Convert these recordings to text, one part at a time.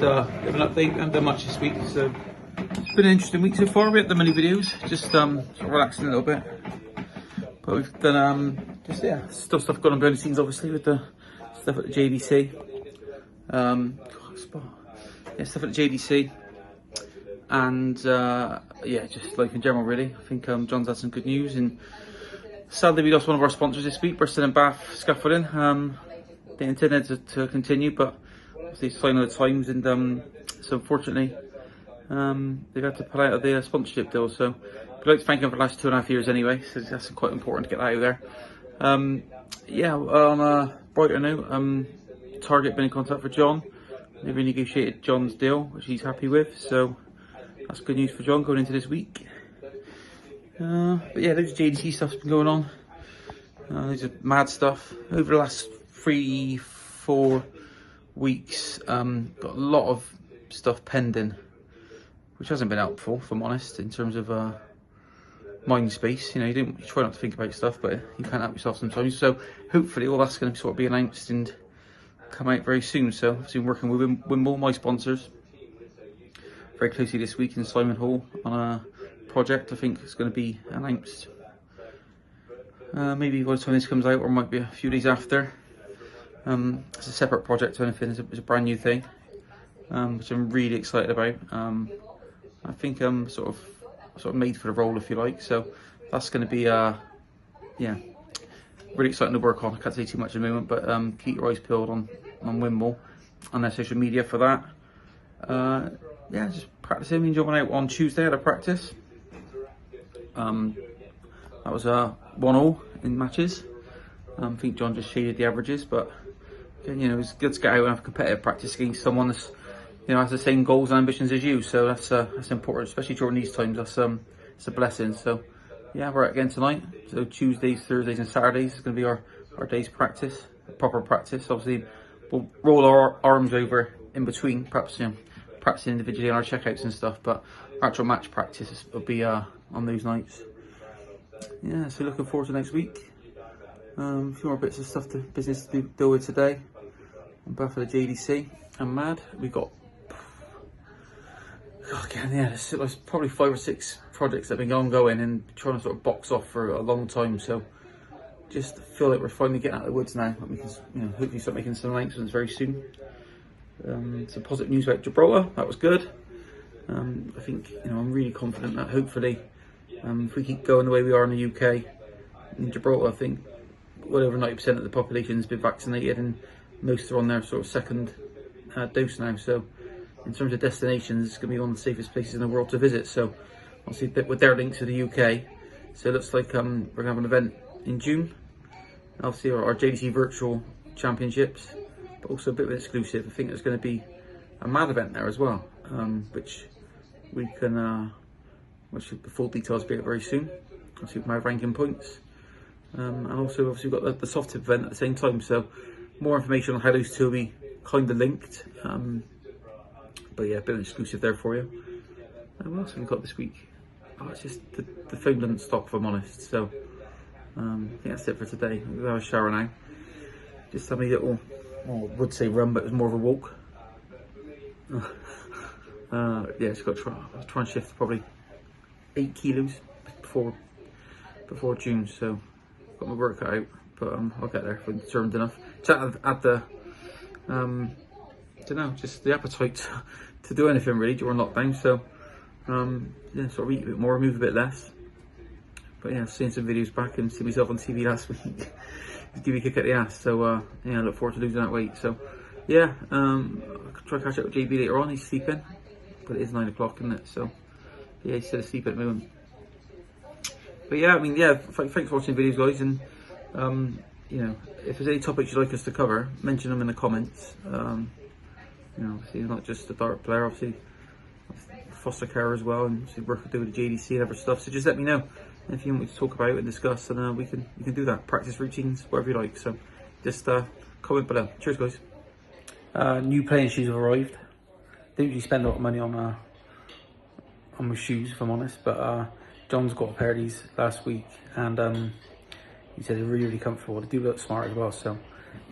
give an update. I haven't done much this week, so it's been an interesting week so far. We haven't done many videos, just sort of relaxing a little bit. But we've done just still stuff going on behind the scenes, obviously, with the stuff at the JDC. Stuff at the JDC, and just life in general, really. I think John's had some good news, and sadly we lost one of our sponsors this week, Bristol and Bath Scaffolding. They intended to continue, but obviously sign of the times, and so unfortunately they've had to pull out of the sponsorship deal. So I'd like to thank them for the last 2.5 years anyway, so that's quite important to get that out of there. On a brighter note, Target been in contact with John. They've renegotiated John's deal, which he's happy with, so that's good news for John going into this week. But yeah, there's JDC stuff's been going on. There's mad stuff over the last 3-4 weeks. Got a lot of stuff pending, which hasn't been helpful, if I'm honest, in terms of mind space. You know, you try not to think about stuff, but you can't help yourself sometimes. So hopefully all that's going to sort of be announced and come out very soon. So I've been working with Wimble, my sponsors, very closely this week in Simon Hall on a project. I think it's going to be announced maybe by the time this comes out, or it might be a few days after. It's a separate project to anything. It's a brand new thing, which I'm really excited about. I think I'm sort of made for the role, if you like. So that's going to be really exciting to work on. I can't say too much at the moment, but keep your eyes peeled on Wimble and their social media for that. Just practicing. Me jumping out on Tuesday at a practice. That was 1-1 in matches. I think John just shaded the averages, but again, it was good to get out and have competitive practice against someone that's has the same goals and ambitions as you. So that's important, especially during these times. That's it's a blessing. So yeah, we're out again tonight. So Tuesdays, Thursdays, and Saturdays is going to be our day's practice, proper practice. Obviously, we'll roll our arms over in between, perhaps practicing individually on our checkouts and stuff. But actual match practice will be on those nights. Yeah, so looking forward to next week. A few more bits of stuff business to deal with today. On behalf of the JDC and Mad, we got there's probably 5 or 6 projects that have been ongoing and trying to sort of box off for a long time. So just feel like we're finally getting out of the woods now. We can hopefully start making some announcements very soon. Some positive news about Gibraltar. That was good. I think I'm really confident that hopefully if we keep going the way we are in the UK, in Gibraltar, I think well over 90% of the population has been vaccinated, and most are on their sort of second dose now. So in terms of destinations, it's going to be one of the safest places in the world to visit. So obviously with their link to the UK, so it looks like we're going to have an event in June. Obviously our JDC virtual championships, but also a bit of an exclusive. I think there's going to be a Mad event there as well, which we can, which the full details will be out very soon. Obviously with my ranking points, and also obviously we've got the soft tip event at the same time. So more information on how those two will be kind of linked. But yeah, a bit of an exclusive there for you. What else have we got this week? It's just the phone doesn't stop, if I'm honest. So I think that's it for today. We'll have a shower now. Just have a little, I would say run, but it's more of a walk. Just got to try and shift probably 8 kilos before June. So got my work cut out, but I'll get there if I'm determined enough. Just at the just the appetite to do anything really during lockdown. So sort of eat a bit more, move a bit less. But yeah, seeing some videos back and see myself on TV last week just give me a kick at the ass. So I look forward to losing that weight. So yeah, I'll try to catch up with JB later on. He's sleeping, but it is 9 o'clock, isn't it? So yeah, he's still asleep at the moment. But yeah, thanks for watching the videos, guys. And if there's any topics you'd like us to cover, mention them in the comments. Obviously not just the dart player, obviously foster care as well, and obviously work with the JDC and other stuff. So just let me know if you want me to talk about it and discuss, and we can do that. Practice routines, whatever you like. So just comment below. Cheers, guys. New playing shoes have arrived. Didn't usually spend a lot of money on my shoes, if I'm honest, but John's got a pair of these last week, and he said they're really, really comfortable. They do look smart as well, so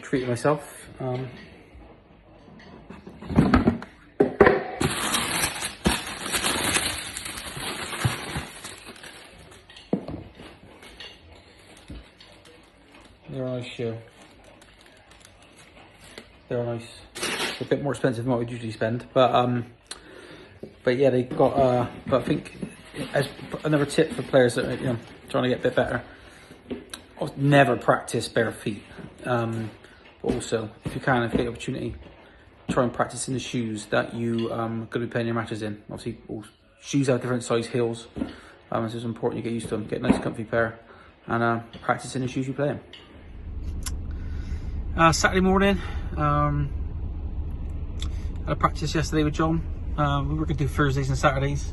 treated myself. They're nice. A bit more expensive than what we'd usually spend, but yeah, they got. But I think as another tip for players that are, trying to get a bit better, never practice bare feet. But also, if you can, if you get the opportunity, try and practice in the shoes that you going to be playing your matches in. Obviously, all shoes have different size heels, so it's important you get used to them. Get a nice comfy pair, and practice in the shoes you play in. Saturday morning, had a practice yesterday with John. We were going to do Thursdays and Saturdays,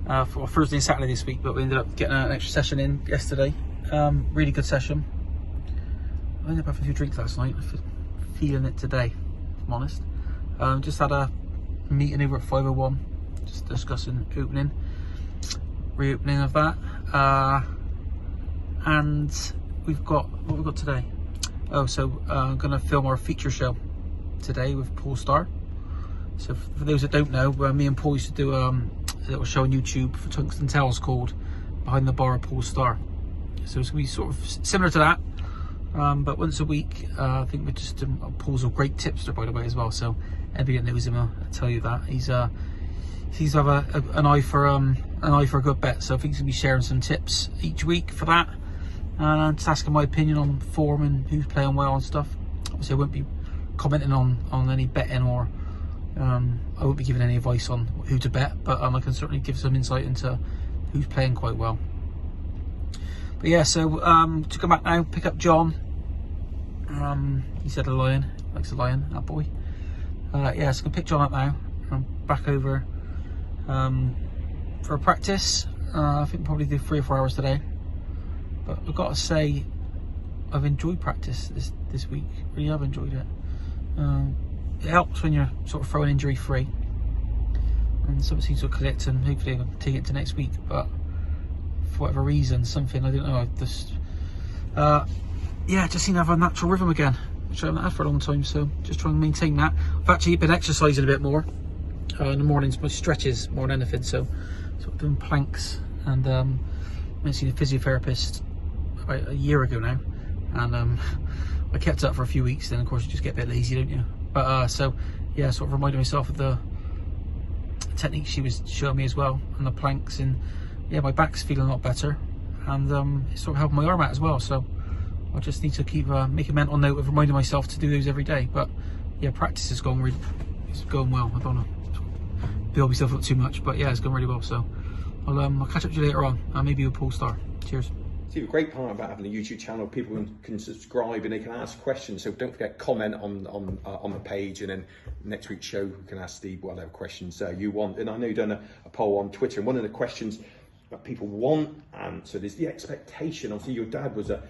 for Thursday and Saturday this week, but we ended up getting an extra session in yesterday. Really good session. I ended up having a few drinks last night. I'm feeling it today, if I'm honest. Just had a meeting over at 501, just discussing reopening of that. And we've got, what have we got today? Oh, so I'm going to film our feature show today with Paul Starr. So for those that don't know, me and Paul used to do a little show on YouTube for Tungsten Tales called Behind the Bar of Paul Starr. So it's going to be sort of similar to that, but once a week. I think we're just Paul's a great tipster, by the way, as well. So anybody that knows him will tell you that he's seems to have an eye for a good bet. So I think he's going to be sharing some tips each week for that, and just asking my opinion on form and who's playing well and stuff. Obviously, I won't be commenting on any betting, or I won't be giving any advice on who to bet, but I can certainly give some insight into who's playing quite well. But yeah, so to come back now, pick up John. He said a lion, likes a lion, that boy. Yeah, so I'm gonna pick John up now. I'm back over for a practice. I think probably do 3 or 4 hours today. But I've got to say, I've enjoyed practice this week. Really have enjoyed it. It helps when you're sort of throwing injury free, and something seems to click, and hopefully I'll take it to next week. But for whatever reason, something I don't know, I just yeah, just seem to have a natural rhythm again, which I haven't had for a long time. So just trying to maintain that. I've actually been exercising a bit more in the mornings, my stretches more than anything. So sort of doing planks, and I went to see the physiotherapist about a year ago now, and I kept it up for a few weeks. Then of course you just get a bit lazy, don't you? But so yeah, sort of reminded myself of the technique she was showing me as well, and the planks, and yeah, my back's feeling a lot better, and it's sort of helping my arm out as well. So I just need to keep make a mental note of reminding myself to do those every day. But yeah, practice is going it's going well. I don't want to build myself up too much, but yeah, it's going really well. So I'll catch up to you later on, and maybe with Paul Starr. Cheers. See, the great part about having a YouTube channel, people can subscribe and they can ask questions. So don't forget, comment on the page, and then next week's show you can ask Steve whatever questions you want. And I know you've done a poll on Twitter, and one of the questions that people want answered is the expectation. Obviously, your dad was a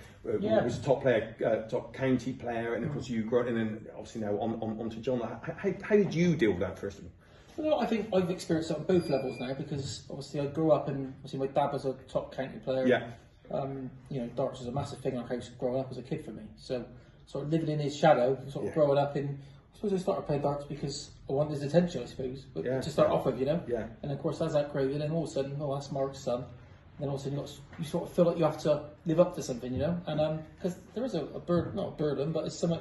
top player, top county player, and of course you grew up, and then obviously now on to John. How did you deal with that first of all? Well, I think I've experienced it on both levels now, because obviously I grew up, and obviously my dad was a top county player. Yeah. You know, darts was a massive thing like I was growing up as a kid for me. So sort of living in his shadow, sort of growing up in, I suppose I started playing darts because I wanted his attention, I suppose, but to start off with, you know. Yeah. And of course as that grew, and then all of a sudden, oh, that's Mark's son. And then all of a sudden you sort of feel like you have to live up to something, you know. And because there is a burden, not a burden, but it's something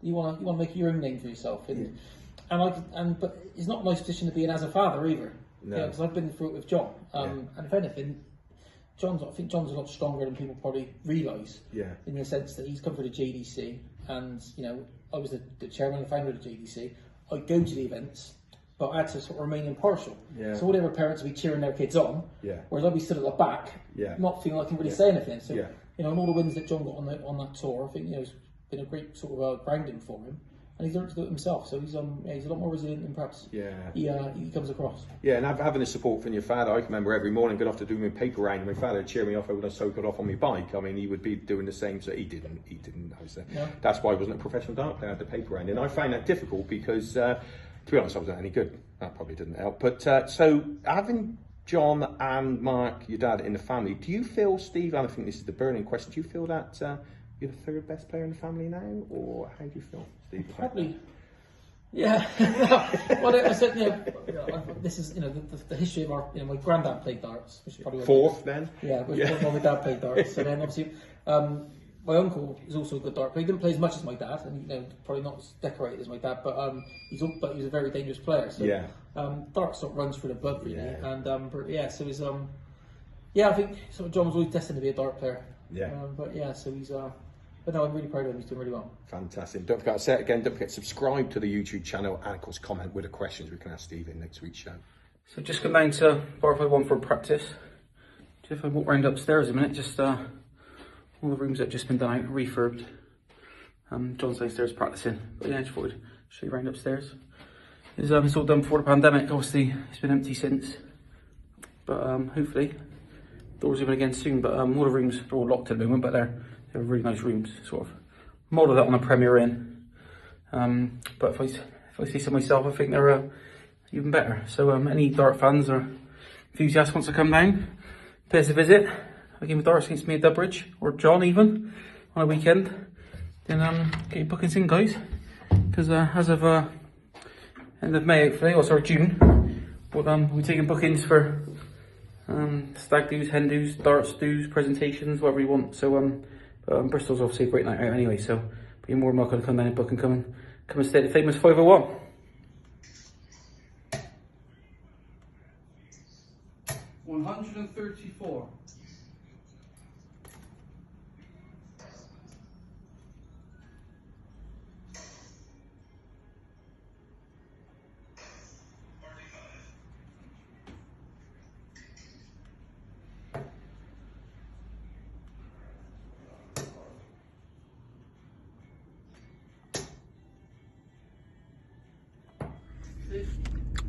you want to make your own name for yourself. And but it's not a nice position to be in as a father either. No. Yeah, because I've been through it with John. And if anything, I think John's a lot stronger than people probably realise. Yeah. In the sense that he's come through the JDC, and you know, I was the chairman and founder of the JDC. I go to the events, but I had to sort of remain impartial. Yeah. So whatever parents would be cheering their kids on, whereas I'd be stood at the back, not feeling like I can really say anything. So you know, and all the wins that John got on that tour, I think you know, it's been a great sort of grounding for him. And he's learned to do it himself, so he's a lot more resilient than perhaps he comes across. Yeah, and having the support from your father, I can remember every morning going off to do my paper round, and my father would cheer me off when I got off on my bike. I mean, he would be doing the same, so he didn't. That's why I wasn't a professional dart player at the paper round, and I found that difficult because, to be honest, I wasn't any good. That probably didn't help. But so having John and Mark, your dad, in the family, do you feel, Steve? And I think this is the burning question. Do you feel that you're the third best player in the family now, or how do you feel, Steve? Probably, yeah. Well, I said, you know, this is, you know, the history of our, you know, my granddad played darts, which is probably fourth then. Yeah, my dad played darts. So then obviously, my uncle is also a good dart player. He didn't play as much as my dad, and probably not as decorated as my dad, but he was a very dangerous player. So dart sort of runs through the blood, really. And so he's I think sort of John was always destined to be a dart player. So he's but no, I'm really proud of him. He's doing really well. Fantastic. Don't forget, I'll say it again, don't forget to subscribe to the YouTube channel and of course comment with the questions we can ask Steve in next week's show. So just come down to Barfly 1 for practice. Just if I walk round upstairs a minute, just all the rooms that have just been done out, refurbed. John's downstairs practicing. But yeah, just thought I'd show you round upstairs. It's all done before the pandemic, obviously it's been empty since. But hopefully doors open again soon. But all the rooms are all locked at the moment, but they're really nice rooms. Sort of modelled that on a Premier Inn. But if I see so myself, I think they're even better. So any dart fans or enthusiasts wants to come down, pay us a visit, a game of darts against me at Dubbridge, or John even, on a weekend, then get your bookings in, guys. Because as of end of May, hopefully, or sorry, June, we'll be taking bookings for stag do's, hen do's, darts do's, presentations, whatever you want. So Bristol's obviously a great night out anyway, so you're more than welcome to come down and book and come and stay at the famous 501. $134.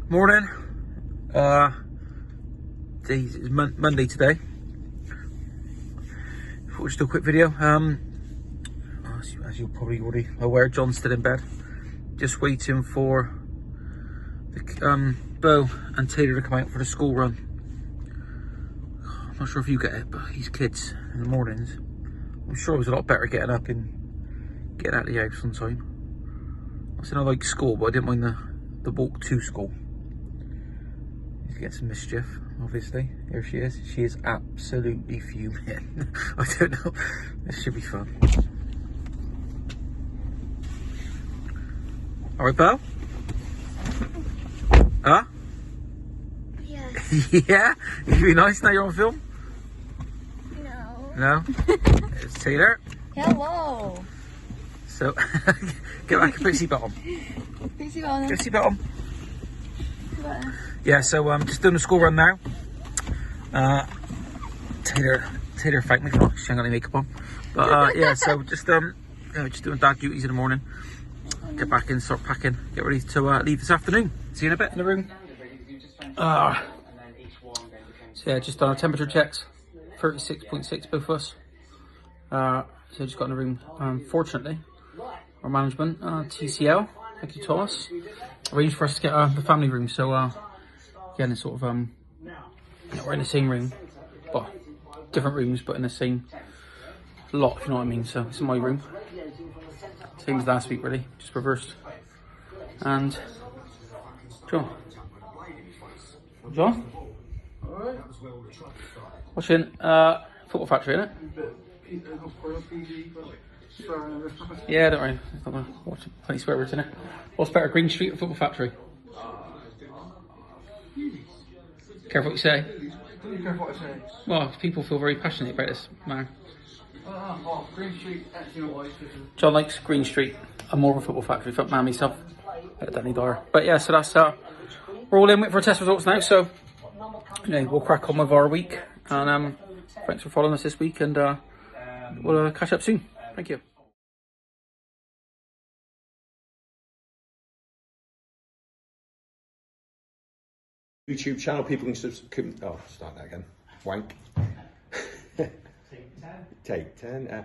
Morning. It's Monday today. Thought just do a quick video. As you're probably already aware, John's still in bed. Just waiting for the, Bo and Taylor to come out for the school run. I'm not sure if you get it, but these kids in the mornings, I'm sure it was a lot better getting up and getting out of the house on time. I said I like school, but I didn't mind the walk to school. Need to get some mischief, obviously. Here she is. She is absolutely fuming. I don't know. This should be fun. All right, Bo? Huh? Yes. Yeah? You be nice now you're on film? No. No? It's Taylor. Hello. So, get back and put your seatbelt on. Put your seatbelt on. Get your seatbelt on. Yeah, so I'm just doing the school run now. Taylor thanked me for not, she ain't got any makeup on. But yeah, so just doing dad duties in the morning. Get back in, start packing, get ready to leave this afternoon. See you in a bit in the room. So yeah, just done our temperature checks. 36.6 both of us. So just got in the room. Fortunately, our management, TCL, thank you Thomas, arranged for us to get the family room. So again, it's sort of we're in the same room, well, different rooms, but in the same lot, if you know what I mean. So it's in my room, same as last week really, just reversed. And John, watching Football Factory, innit? Yeah, don't worry. I'm gonna watch plenty of swear words in it. What's better, Green Street or Football Factory? Careful what you say. Careful what I say. Well, people feel very passionate about this man. Well, Green Street, actually, what John likes Green Street. I'm more of a Football Factory foot man myself. Danny Dyer. But yeah, so that's we're all in with for test results now. So we'll crack on with our week. And thanks for following us this week, and we'll catch up soon. Thank you. YouTube channel, people can subscribe. Oh, start that again. Wank. Take 10.